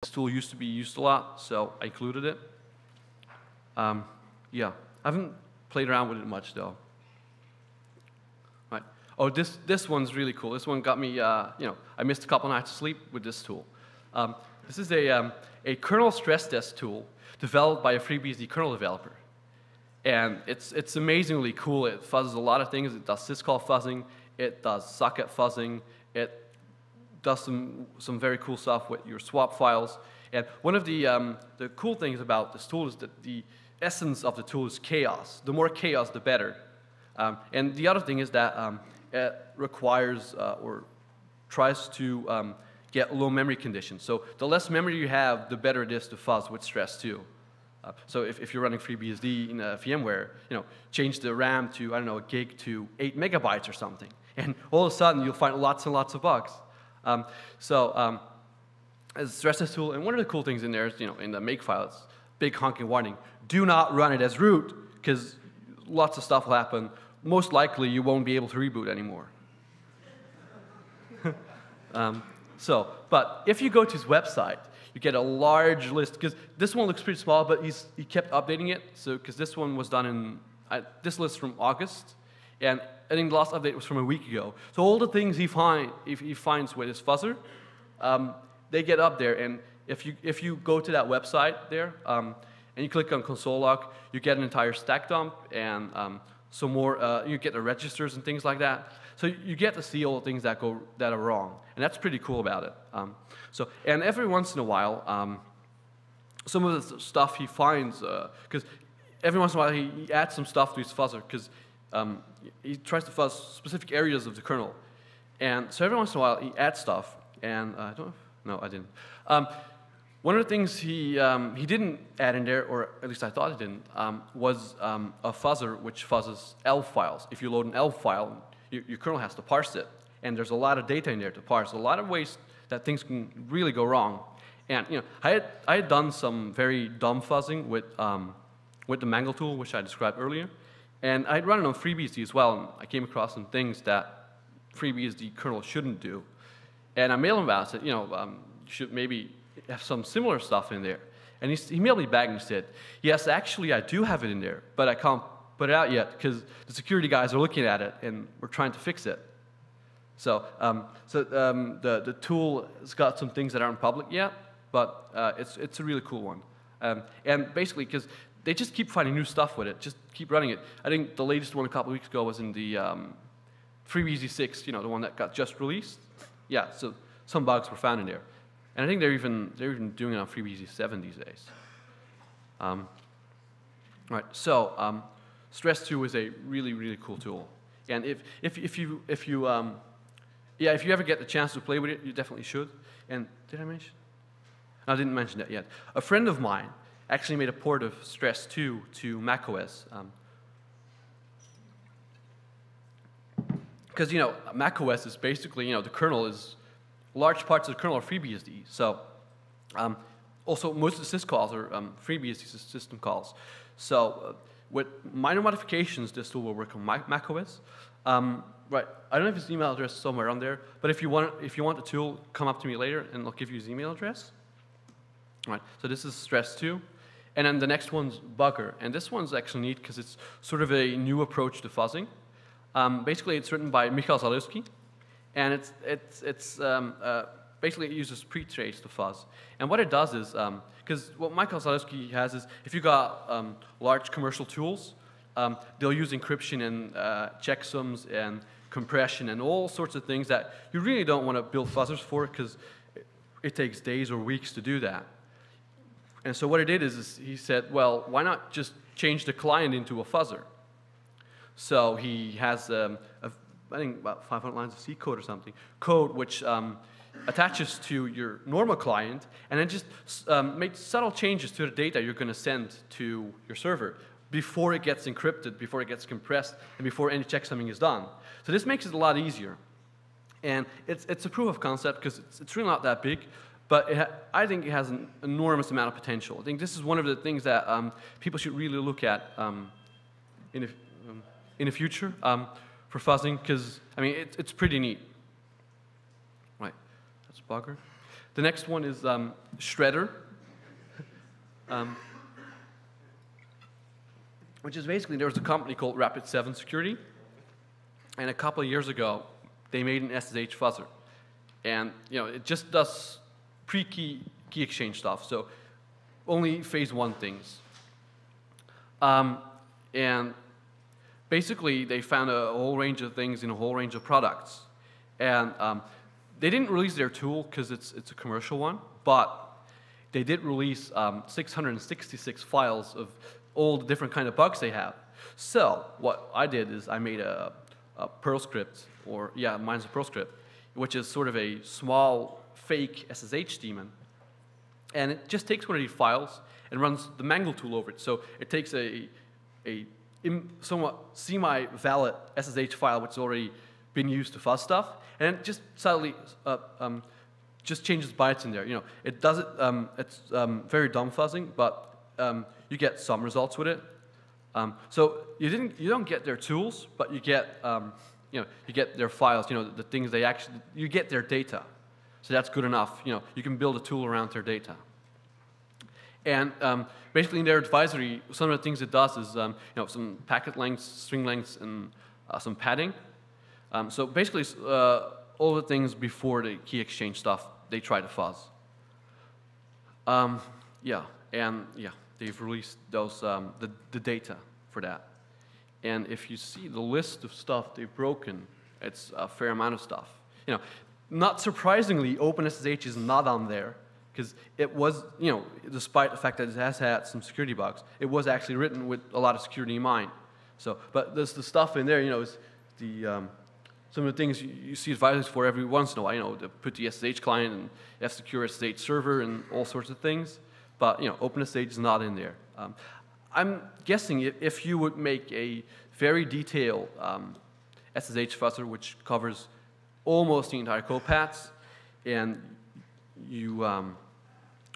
This tool used to be used a lot, so I included it. Yeah, I haven't played around with it much though. Right. Oh, this one's really cool. This one got me. I missed a couple nights of sleep with this tool. This is a kernel stress test tool developed by a FreeBSD kernel developer, and it's amazingly cool. It fuzzes a lot of things. It does syscall fuzzing. It does socket fuzzing. It does some very cool stuff with your swap files. And one of the cool things about this tool is that the essence of the tool is chaos. The more chaos, the better. And the other thing is that it requires or tries to get low memory conditions. So the less memory you have, the better it is to fuzz with stress too. So if you're running FreeBSD in VMware, change the RAM to, I don't know, a gig to 8 megabytes or something. And all of a sudden, you'll find lots and lots of bugs. As a stress test tool, and one of the cool things in there is, in the make file, it's big honking warning. Do not run it as root, because lots of stuff will happen. Most likely, you won't be able to reboot anymore. But if you go to his website, you get a large list, because this one looks pretty small, but he kept updating it. So, because this one was done in, this list from August, and I think the last update was from a week ago. So all the things he finds with his fuzzer, they get up there. And if you go to that website there, and you click on console log, you get an entire stack dump and some more. You get the registers and things like that. So you get to see all the things that are wrong, and that's pretty cool about it. And every once in a while, some of the stuff he finds, because every once in a while he adds some stuff to his fuzzer, because he tries to fuzz specific areas of the kernel, and so every once in a while he adds stuff. And I don't know. No, I didn't. One of the things he didn't add in there, or at least I thought he didn't, was a fuzzer which fuzzes ELF files. If you load an ELF file, your kernel has to parse it, and there's a lot of data in there to parse. A lot of ways that things can really go wrong. And I had done some very dumb fuzzing with the Mangle tool, which I described earlier, and I'd run it on FreeBSD as well. And I came across some things that FreeBSD kernel shouldn't do, and I mailed him about it. Said, you should maybe have some similar stuff in there. And he mailed me back and he said, yes, actually I do have it in there, but I can't put it out yet because the security guys are looking at it and we're trying to fix it. So, the tool has got some things that aren't public yet, but it's a really cool one. And basically, because they just keep finding new stuff with it, just keep running it. I think the latest one a couple of weeks ago was in the FreeBSD 6, the one that got just released. Yeah, so some bugs were found in there. And I think they're even doing it on FreeBSD 7 these days. Right. So Stress 2 is a really, really cool tool. And if you ever get the chance to play with it, you definitely should. And did I mention? No, I didn't mention that yet. A friend of mine actually made a port of Stress 2 to macOS. Because macOS is basically the kernel is. Large parts of the kernel are FreeBSD. So also most of the syscalls are FreeBSD system calls. So with minor modifications, this tool will work on macOS. Right. I don't have his email address somewhere on there, but if you want the tool, come up to me later and I'll give you his email address. All right. So this is Stress 2. And then the next one's Bugger. And this one's actually neat because it's sort of a new approach to fuzzing. Basically, it's written by Michal Zalewski. And basically it uses pre-trace to fuzz. And what it does is, because what Michal Zalewski has is, if you got large commercial tools, they'll use encryption and checksums and compression and all sorts of things that you really don't want to build fuzzers for because it takes days or weeks to do that. And so what he did is he said, well, why not just change the client into a fuzzer? So he has I think about 500 lines of C code or something, code which attaches to your normal client and then just makes subtle changes to the data you're going to send to your server before it gets encrypted, before it gets compressed, and before any checksumming is done. So this makes it a lot easier. And it's a proof of concept because it's really not that big, but I think it has an enormous amount of potential. I think this is one of the things that people should really look at in the future. For fuzzing, because I mean it's pretty neat. Right, that's Bugger. The next one is Shredder, which is basically, there was a company called Rapid7 Security, and a couple of years ago, they made an SSH fuzzer. And it just does pre-key key exchange stuff, so only phase 1 things. And basically, they found a whole range of things in a whole range of products. And they didn't release their tool because it's a commercial one, but they did release 666 files of all the different kind of bugs they have. So what I did is I made a Perl script, or yeah, mine's a Perl script, which is sort of a small fake SSH daemon. And it just takes one of these files and runs the mangle tool over it. So it takes a somewhat semi-valid SSH file which has already been used to fuzz stuff, and it just subtly just changes bytes in there. It does it. It's very dumb fuzzing, but you get some results with it. So you don't get their tools, but you get you get their files. The things they actually, you get their data. So that's good enough. You can build a tool around their data. And basically, in their advisory, some of the things it does is some packet lengths, string lengths, and some padding. So basically, all the things before the key exchange stuff, they try to fuzz. They've released those the data for that. And if you see the list of stuff they've broken, it's a fair amount of stuff. Not surprisingly, OpenSSH is not on there, because it was, despite the fact that it has had some security bugs, it was actually written with a lot of security in mind. So, but there's the stuff in there, is the some of the things you see advisories for every once in a while. To put the SSH client and F-secure SSH server and all sorts of things. But OpenSSH is not in there. I'm guessing if you would make a very detailed SSH fuzzer which covers almost the entire code paths, and you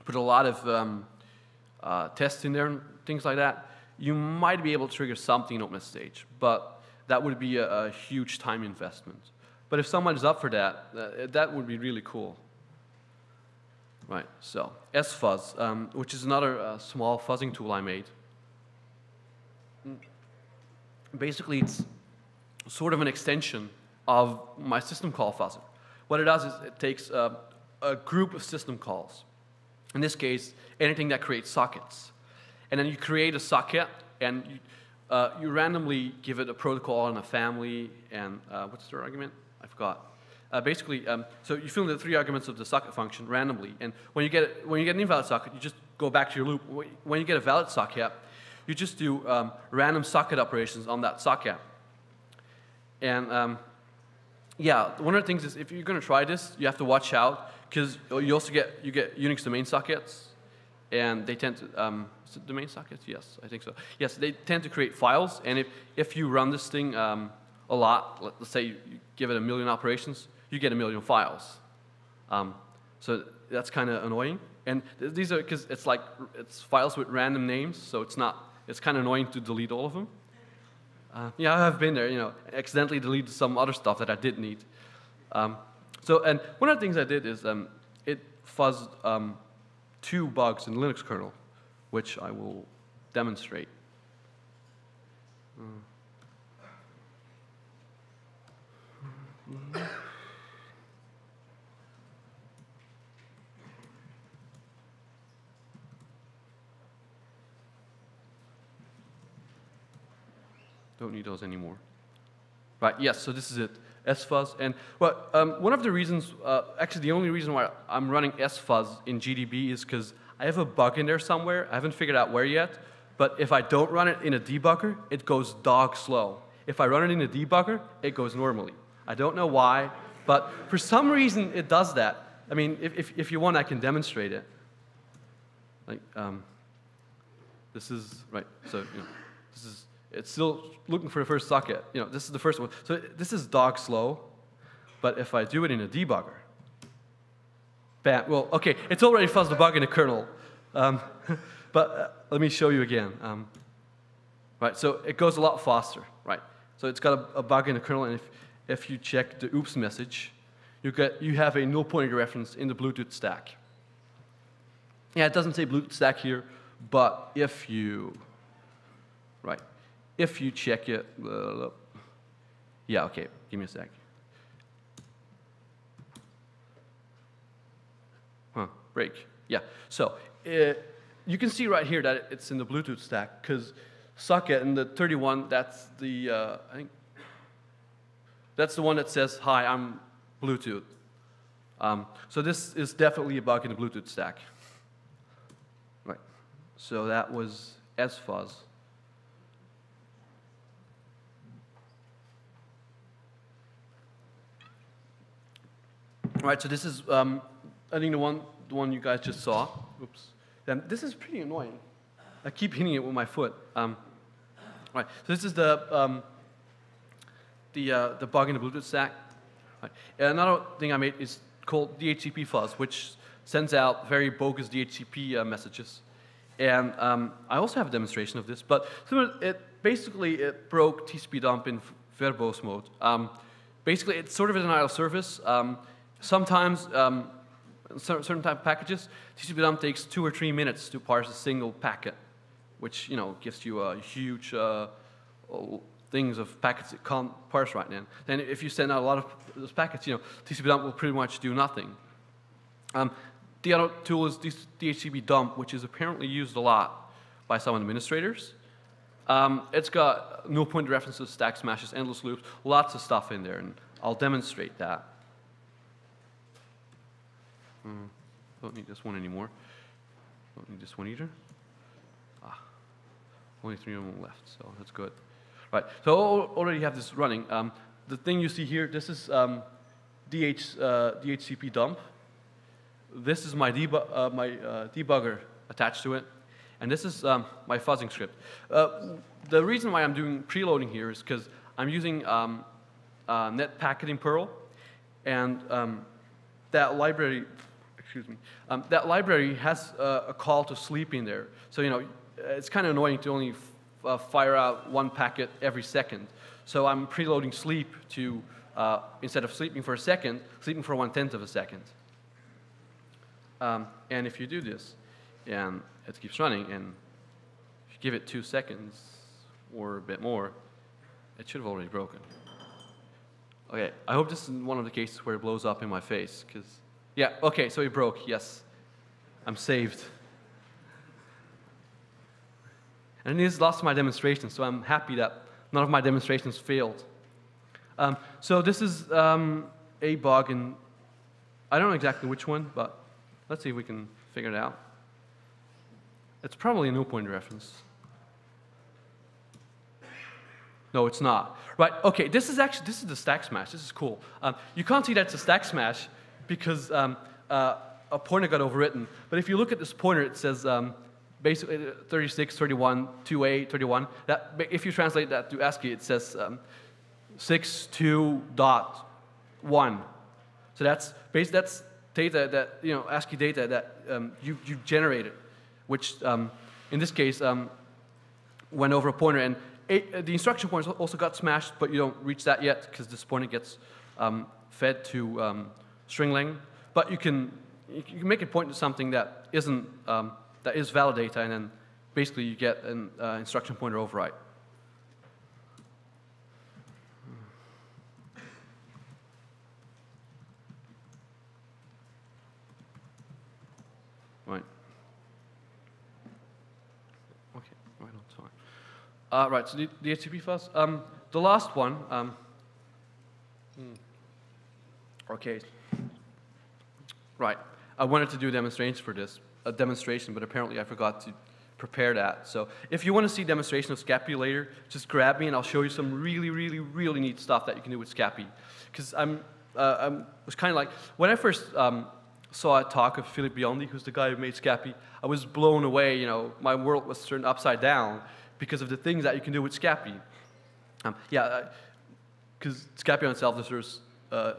put a lot of tests in there and things like that, you might be able to trigger something in OpenSSH, but that would be a huge time investment. But if someone is up for that, that would be really cool. Right, so sfuzz, which is another small fuzzing tool I made. Basically, it's sort of an extension of my system call fuzzer. What it does is it takes a group of system calls. In this case, anything that creates sockets. And then you create a socket, and you randomly give it a protocol and a family, and what's the argument? I forgot. Basically, so you fill in the 3 arguments of the socket function randomly, and when you get an invalid socket, you just go back to your loop. When you get a valid socket, you just do random socket operations on that socket. And yeah, one of the things is if you're going to try this, you have to watch out, because you also get Unix domain sockets, and they tend to is it domain sockets? Yes, I think so. Yes, they tend to create files, and if you run this thing a lot, let's say you give it 1 million operations, you get 1 million files. So that's kind of annoying. And these are because it's files with random names, so it's kind of annoying to delete all of them. Yeah, I've been there. Accidentally deleted some other stuff that I didn't need. And one of the things I did is it fuzzed 2 bugs in the Linux kernel, which I will demonstrate. Don't need those anymore. Right, yes, so this is it, sfuzz. And one of the reasons, actually the only reason why I'm running sfuzz in GDB is because I have a bug in there somewhere. I haven't figured out where yet, but if I don't run it in a debugger, it goes dog slow. If I run it in a debugger, it goes normally. I don't know why, but for some reason it does that. I mean, if you want, I can demonstrate it. Like, this is, right, so, this is, it's still looking for the first socket. This is the first one. So this is dog slow, but if I do it in a debugger, bam, well, okay, it's already fuzzed the bug in the kernel. But let me show you again. Right, so it goes a lot faster, right? So it's got a bug in the kernel, and if you check the oops message, you have a null pointer reference in the Bluetooth stack. Yeah, it doesn't say Bluetooth stack here, but if you check it, yeah, okay, give me a sec. Break. Yeah. So you can see right here that it's in the Bluetooth stack because socket in the 31, that's the I think that's the one that says, "Hi, I'm Bluetooth." So this is definitely a bug in the Bluetooth stack. Right. So that was sfuzz. All right. So this is I think the one you guys just saw. Oops. And this is pretty annoying. I keep hitting it with my foot. Right. So this is the bug in the Bluetooth stack. Right. And another thing I made is called DHCP fuzz, which sends out very bogus DHCP messages. And I also have a demonstration of this, but it broke TCP dump in verbose mode. Basically, it's sort of a denial of service. Sometimes certain type of packages, TCP dump takes 2 or 3 minutes to parse a single packet, which gives you a huge things of packets it can't parse right now. Then if you send out a lot of those packets, TCP dump will pretty much do nothing. The other tool is DHCP dump, which is apparently used a lot by some administrators. It's got null pointer references, stack smashes, endless loops, lots of stuff in there, and I'll demonstrate that. Don't need this one anymore. Don't need this one either. Only 3 of them left, so that's good. Right, so already have this running. The thing you see here, this is DHCP dump. This is my debugger attached to it, and this is my fuzzing script. The reason why I'm doing preloading here is because I'm using net packet in Perl, and that library. That library has a call to sleep in there. So, it's kind of annoying to only fire out 1 packet every second. So I'm preloading sleep to, instead of sleeping for a second, sleeping for 1/10 of a second. And if you do this, and it keeps running, and if you give it 2 seconds or a bit more, it should have already broken. Okay, I hope this is one of the cases where it blows up in my face, because yeah, okay, so it broke, yes. I'm saved. And this is the last of my demonstrations, so I'm happy that none of my demonstrations failed. So this is a bug, and I don't know exactly which one, but let's see if we can figure it out. It's probably a null pointer reference. No, it's not. Right, okay, this is the stack smash. This is cool. You can't see that's a stack smash, because a pointer got overwritten. But if you look at this pointer, it says basically 36, 31, 2A, 31. If you translate that to ASCII, it says 62.1. So that's data that, ASCII data that you generated, which in this case went over a pointer. And the instruction pointer also got smashed, but you don't reach that yet because this pointer gets fed to string length, but you can make it point to something that isn't that is valid data, and then basically you get an instruction pointer override. Right. Okay. Right on time. Right. So the HTTP fuzz. The last one. Okay. Right. I wanted to do a demonstration for this, but apparently I forgot to prepare that. So if you want to see a demonstration of Scapy later, just grab me and I'll show you some really, really, really neat stuff that you can do with Scapy. Because I was kind of like, when I first saw a talk of Philippe Biondi, who's the guy who made Scapy, I was blown away. My world was turned upside down because of the things that you can do with Scapy. Because Scapy on itself deserves a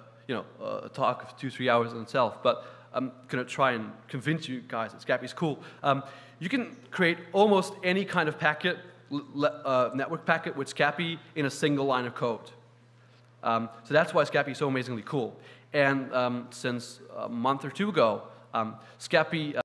talk of 2-3 hours on itself, but I'm going to try and convince you guys that Scapy is cool. You can create almost any kind of packet, network packet with Scapy in a single line of code. So that's why Scapy is so amazingly cool. And since a month or two ago, Scappy